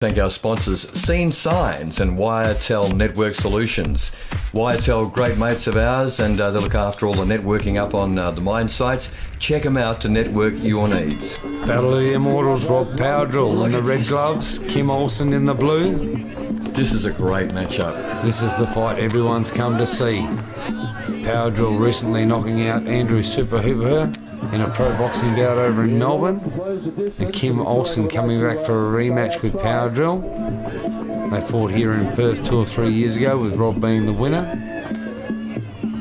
Thank our sponsors, Scene Signs and Wiretel Network Solutions. Wiretel, great mates of ours, and they look after all the networking up on the mine sites. Check them out to network your needs. Battle of the Immortals, Rob Powdrill in the red gloves, Kim Olsen in the blue. This is a great matchup. This is the fight everyone's come to see. Powdrill recently knocking out Andrew Super Hooper in a pro boxing bout over in Melbourne, and Kim Olsen coming back for a rematch with Powdrill. They fought here in Perth 2 or 3 years ago, with Rob being the winner.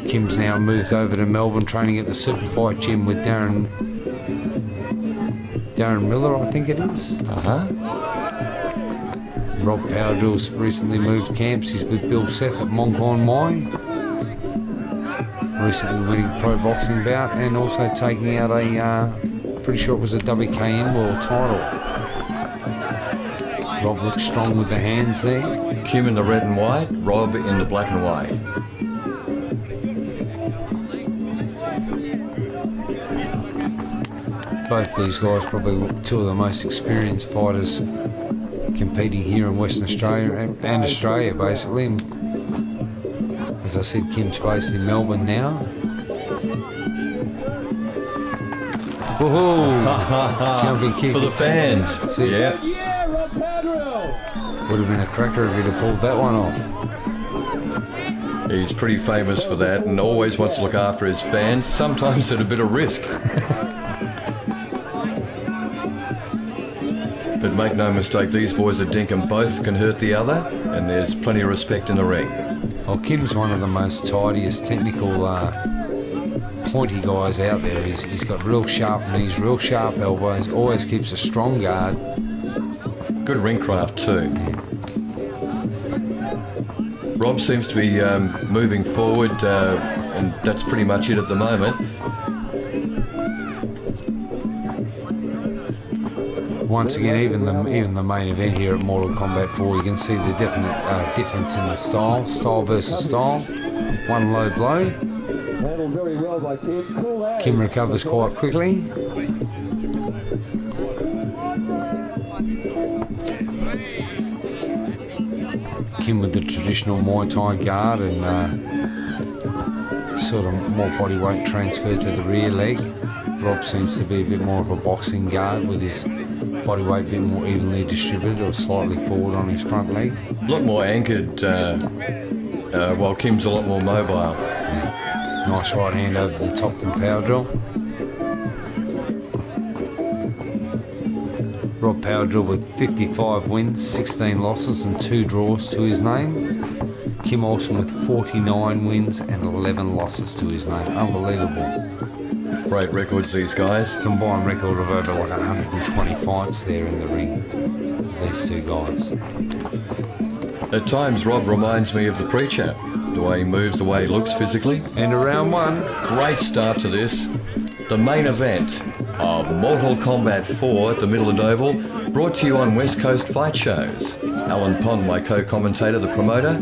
Kim's now moved over to Melbourne, training at the Super Fight gym with Darren Miller, I think it is. Rob Powdrill's recently moved camps. He's with Bill Seth at Monkon Mai. Recently winning pro boxing bout and also taking out a, pretty sure it was a WKN world title. Rob looks strong with the hands there. Kim in the red and white, Rob in the black and white. Both these guys probably two of the most experienced fighters competing here in Western Australia and Australia basically. As I said, Kim's based in Melbourne now. Woohoo! Jumping kick for the fans. That's it. Yeah. Would have been a cracker if he'd have pulled that one off. He's pretty famous for that and always wants to look after his fans, sometimes at a bit of risk. But make no mistake, these boys at Dinkum both can hurt the other, and there's plenty of respect in the ring. Well, Kim's one of the most tidiest, technical, pointy guys out there. He's got real sharp knees, real sharp elbows, always keeps a strong guard. Good ring craft too. Rob seems to be moving forward, and that's pretty much it at the moment. Once again, even the main event here at Mortal Kombat 4, you can see the definite difference in the style versus style. One low blow. Kim recovers quite quickly. Kim with the traditional Muay Thai guard and sort of more body weight transferred to the rear leg. Rob seems to be a bit more of a boxing guard with his body weight a bit more evenly distributed or slightly forward on his front leg. A lot more anchored, while Kim's a lot more mobile. Yeah. Nice right hand over the top from Powdrill. Rob Powdrill with 55 wins, 16 losses and 2 draws to his name. Kim Olsen with 49 wins and 11 losses to his name. Unbelievable. Great records, these guys. Combined record of over like 120 fights there in the ring. These two guys. At times, Rob reminds me of the Preacher. The way he moves, the way he looks physically. And round one. Great start to this. The main event of Mortal Kombat 4 at the Midland Oval, brought to you on West Coast Fight Shows. Alan Pond, my co-commentator, the promoter.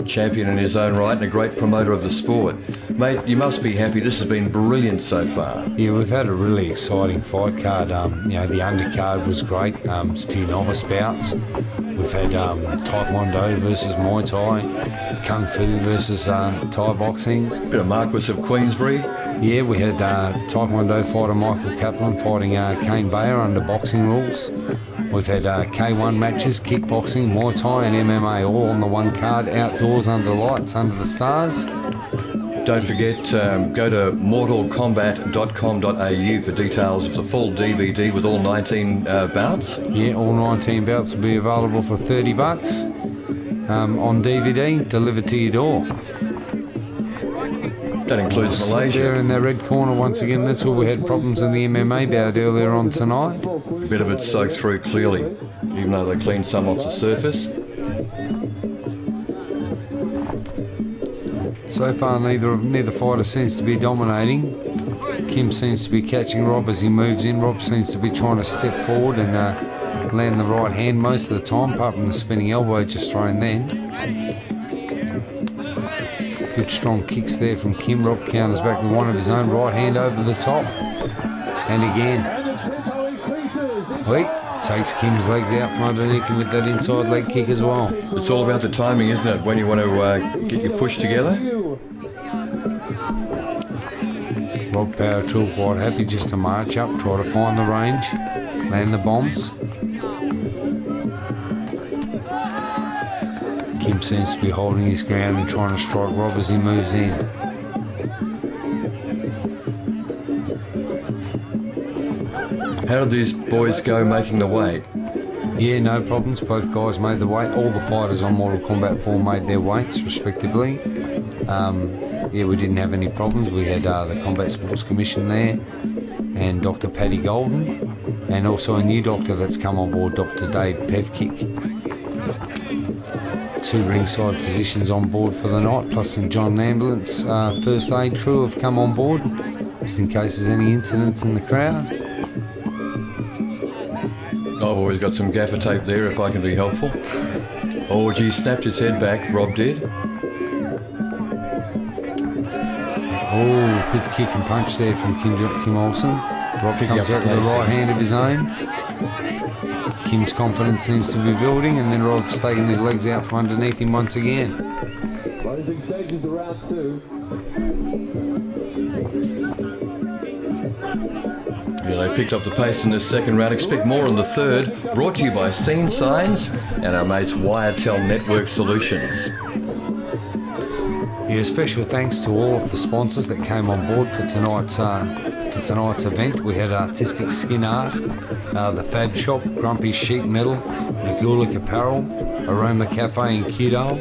Champion in his own right and a great promoter of the sport. Mate, you must be happy. This has been brilliant so far. Yeah, we've had a really exciting fight card. The undercard was great. A few novice bouts. We've had Taekwondo versus Muay Thai, Kung Fu versus Thai boxing. Bit of Marquis of Queensbury. Yeah, we had Taekwondo fighter Michael Kaplan fighting Kane Bayer under boxing rules. We've had K1 matches, kickboxing, Muay Thai and MMA all on the one card, outdoors under lights, under the stars. Don't forget, go to mortalkombat.com.au for details of the full DVD with all 19 bouts. Yeah, all 19 bouts will be available for $30 on DVD, delivered to your door. That includes Malaysia. There in that red corner once again. That's where we had problems in the MMA bout earlier on tonight. A bit of it soaked through clearly, even though they cleaned some off the surface. So far, neither fighter seems to be dominating. Kim seems to be catching Rob as he moves in. Rob seems to be trying to step forward and land the right hand most of the time, apart from the spinning elbow just thrown then. Good strong kicks there from Kim. Rob counters back with one of his own, right hand over the top. And again. Wait, takes Kim's legs out from underneath him with that inside leg kick as well. It's all about the timing, isn't it, when you want to get your push together? Rob Powdrill quite happy just to march up, try to find the range, land the bombs. Kim seems to be holding his ground and trying to strike Rob as he moves in. How did these boys go making the weight? Yeah, no problems. Both guys made the weight. All the fighters on Mortal Kombat 4 made their weights respectively. Yeah, we didn't have any problems. We had the Combat Sports Commission there and Dr. Paddy Golden, and also a new doctor that's come on board, Dr. Dave Pevkick. 2 ringside physicians on board for the night, plus St John Ambulance first aid crew have come on board, just in case there's any incidents in the crowd. I've always got some gaffer tape there if I can be helpful. Oh, gee, snapped his head back, Rob did. Oh, good kick and punch there from Kim Olsen. Rob comes out with the right hand of his own. Kim's confidence seems to be building, and then Rob's taking his legs out from underneath him once again. Closing stages of round 2. Yeah, they picked up the pace in this second round. Expect more in the third. Brought to you by Scene Signs and our mates Wiretel Network Solutions. Yeah, special thanks to all of the sponsors that came on board for tonight's event. We had Artistic Skin Art, the Fab Shop, Grumpy Sheet Metal, Nagulic Apparel, Aroma Cafe in Kidal,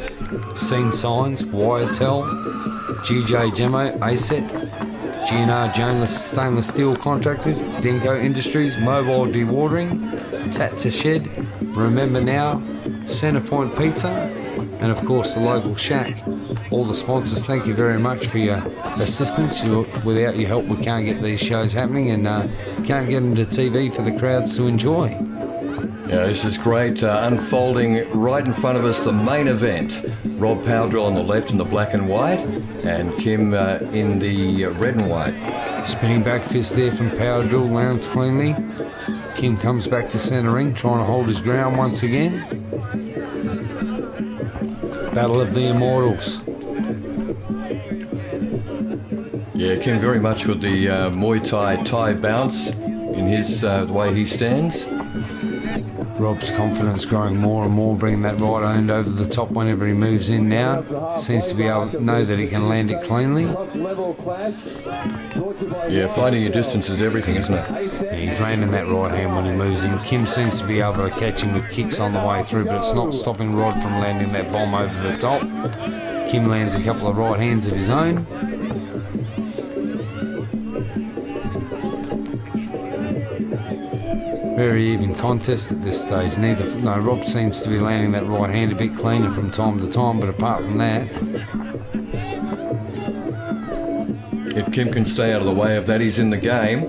Scene Signs, Wiretel, GJ Gemo, ASET, GNR Jones Stainless Steel Contractors, Denko Industries, Mobile Dewatering, Tat to Shed, Remember Now, Centrepoint Pizza, and of course the local shack. All the sponsors, thank you very much for your assistance. Without your help we can't get these shows happening, and can't get them to TV for the crowds to enjoy. Yeah, this is great. Unfolding right in front of us, the main event. Rob Powdrill on the left in the black and white, and Kim in the red and white. Spinning back fist there from Powdrill, lands cleanly. Kim comes back to centre ring, trying to hold his ground once again. Battle of the Immortals. Yeah, Kim very much with the Muay Thai bounce in his the way he stands. Rob's confidence growing more and more, bringing that right hand over the top whenever he moves in now. Seems to be able to know that he can land it cleanly. Yeah, finding your distance is everything, isn't it? Yeah, he's landing that right hand when he moves in. Kim seems to be able to catch him with kicks on the way through, but it's not stopping Rod from landing that bomb over the top. Kim lands a couple of right hands of his own. Very even contest at this stage. Rob seems to be landing that right hand a bit cleaner from time to time, but apart from that, if Kim can stay out of the way of that, he's in the game.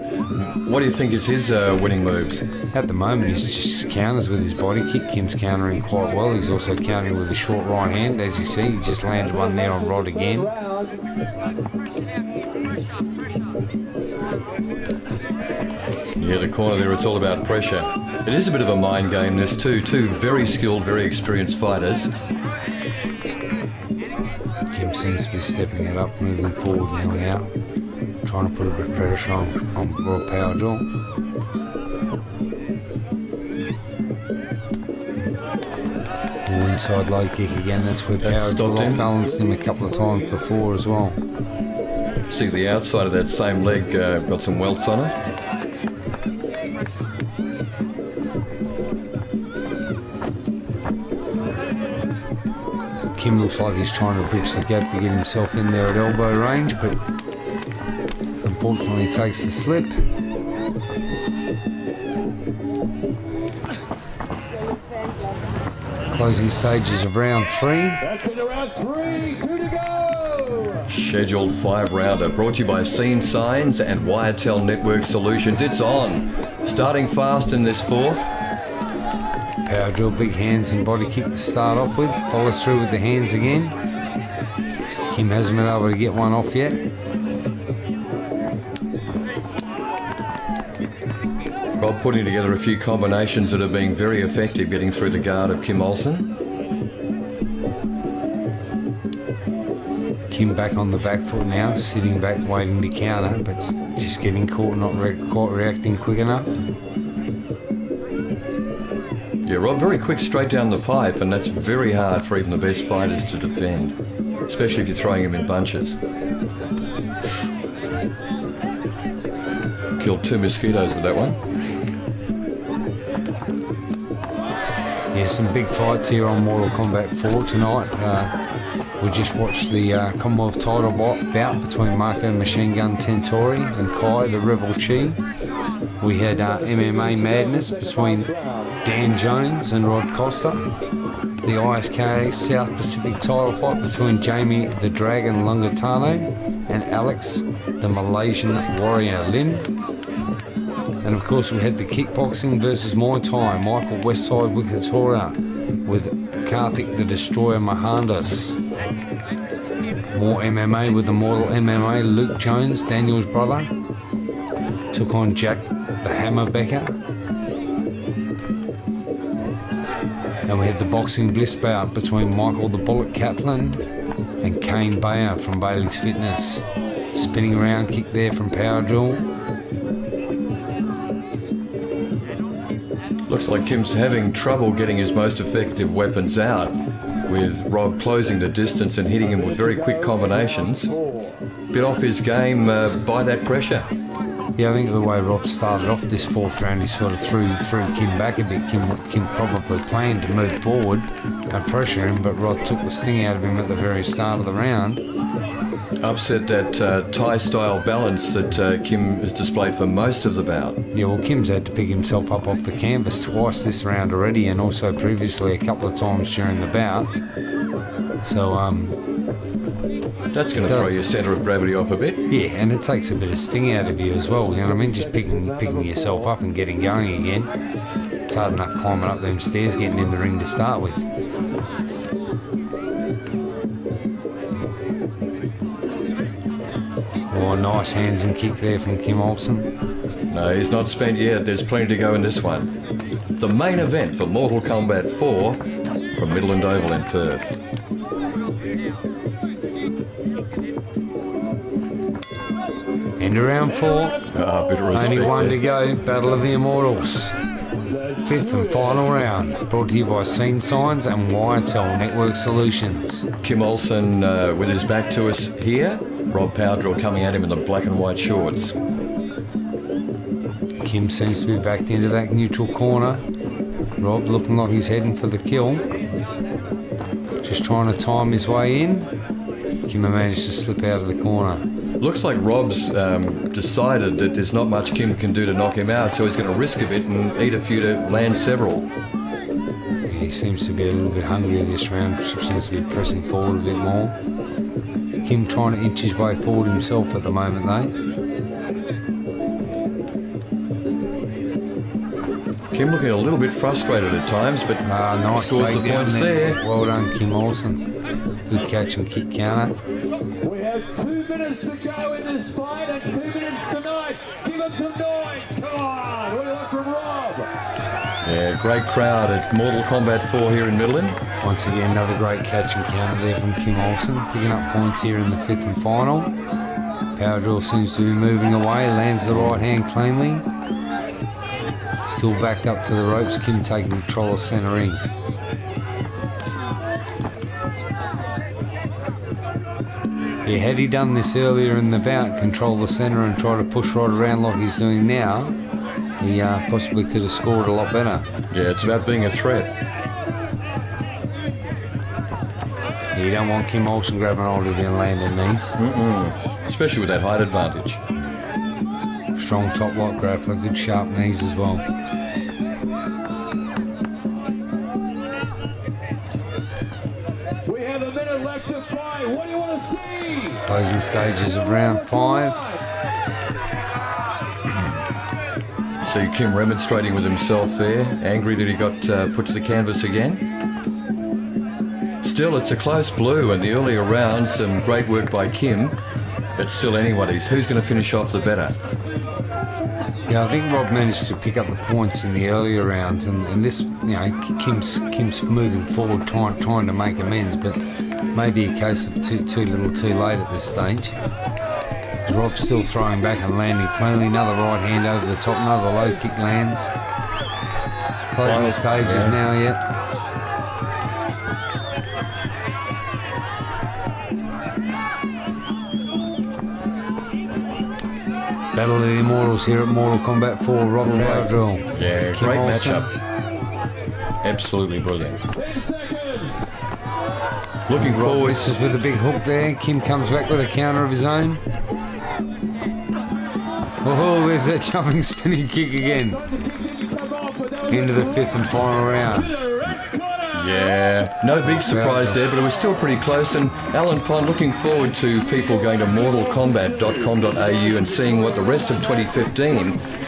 What do you think is his winning moves? at the moment he's just counters with his body kick. Kim's countering quite well. He's also countering with a short right hand. As you see, he just landed one there on Rod again. Yeah, the corner there, it's all about pressure. It is a bit of a mind game, this too. Two very skilled, very experienced fighters. Kim seems to be stepping it up, moving forward now, trying to put a bit of pressure on Rob Powdrill. Inside low kick again, that's where Powdrill balanced him a couple of times before as well. See the outside of that same leg got some welts on it. Kim looks like he's trying to bridge the gap to get himself in there at elbow range, but unfortunately takes the slip. Closing stages of round 3. That's into round 3, 2 to go. Scheduled 5-rounder brought to you by Scene Signs and Wiretel Network Solutions. It's on. Starting fast in this fourth. Powdrill, big hands and body kick to start off with. Follows through with the hands again. Kim hasn't been able to get one off yet. Rob putting together a few combinations that have been very effective getting through the guard of Kim Olsen. Kim back on the back foot now, sitting back waiting to counter, but just getting caught, not quite reacting quick enough. Yeah, Rob, very quick straight down the pipe, and that's very hard for even the best fighters to defend, especially if you're throwing him in bunches. Killed 2 mosquitoes with that one. Yeah, some big fights here on Mortal Kombat 4 tonight. We just watched the Commonwealth title bout between Marco Machine Gun Tentori and Kai the Rebel Chi. We had MMA madness between Dan Jones and Rod Costa. The ISK South Pacific title fight between Jamie the Dragon Lungatano and Alex the Malaysian Warrior Lim. And of course we had the kickboxing versus Muay Thai, Michael Westside Wikatora with Karthik the Destroyer Mahandas. More MMA with the Mortal MMA, Luke Jones, Daniel's brother, took on Jack the Hammer Becker. And we had the boxing bliss bout between Michael the Bullet Kaplan and Kane Bayer from Bailey's Fitness. Spinning round kick there from Powdrill. Looks like Kim's having trouble getting his most effective weapons out, with Rob closing the distance and hitting him with very quick combinations. Bit off his game by that pressure. Yeah, I think the way Rob started off this 4th round, he sort of threw Kim back a bit. Kim probably planned to move forward and pressure him, but Rob took the sting out of him at the very start of the round. Upset that Thai-style balance that Kim has displayed for most of the bout. Yeah, well, Kim's had to pick himself up off the canvas twice this round already, and also previously a couple of times during the bout. So, that's going to throw your centre of gravity off a bit. Yeah, and it takes a bit of sting out of you as well, you know what I mean? Just picking yourself up and getting going again. It's hard enough climbing up them stairs, getting in the ring to start with. Oh, nice hands and kick there from Kim Olsen. No, he's not spent yet. There's plenty to go in this one. The main event for Mortal Kombat 4 from Midland Oval in Perth. End of round 4. Bit of respect Only one there. to go. Battle of the Immortals. 5th and final round. Brought to you by Scene Signs and Wiretel Network Solutions. Kim Olsen with his back to us here. Rob Powdrill coming at him in the black and white shorts. Kim seems to be backed into that neutral corner. Rob looking like he's heading for the kill. Just trying to time his way in. Kim managed to slip out of the corner. Looks like Rob's decided that there's not much Kim can do to knock him out, so he's going to risk a bit and eat a few to land several. He seems to be a little bit hungry this round. Seems to be pressing forward a bit more. Kim trying to inch his way forward himself at the moment though. Kim looking a little bit frustrated at times, but Nice scores the takedown points there. Well done, Kim Olsen. Good catch and kick counter. We have 2 minutes to go in this fight and 2 minutes tonight. Give him some noise. Come on. What do you want from Rob? Yeah, great crowd at Mortal Kombat 4 here in Midland. Once again, another great catch and counter there from Kim Olsen, picking up points here in the 5th and final. Powdrill seems to be moving away, lands the right hand cleanly. Still backed up to the ropes, Kim taking control of centre ring. Yeah, had he done this earlier in the bout, control the centre and try to push right around like he's doing now, he possibly could have scored a lot better. Yeah, it's about being a threat. You don't want Kim Olsen grabbing hold of you and landing these. Especially with that height advantage. Strong top lock grappler, good sharp knees as well. We have a minute left to fight. What do you want to see? Closing stages of round 5. See Kim remonstrating with himself there, angry that he got put to the canvas again. Still, it's a close blue, and the earlier rounds, some great work by Kim. It's still anybody's. Who's going to finish off the better? Yeah, I think Rob managed to pick up the points in the earlier rounds, and this, Kim's moving forward, trying to make amends, but maybe a case of too little, too late at this stage. As Rob's still throwing back and landing cleanly, another right hand over the top, another low kick lands. Closing stages now, yeah. Battle of the Immortals here at Mortal Kombat 4, Rob Powdrill. Yeah, Kim great Olsen. matchup. Absolutely brilliant. Looking Rob forward. misses with a big hook there. Kim comes back with a counter of his own. Oh, there's that jumping spinning kick again. Into the fifth and final round. Yeah, no big surprise there, but it was still pretty close. And Alan Pond looking forward to people going to mortalkombat.com.au and seeing what the rest of 2015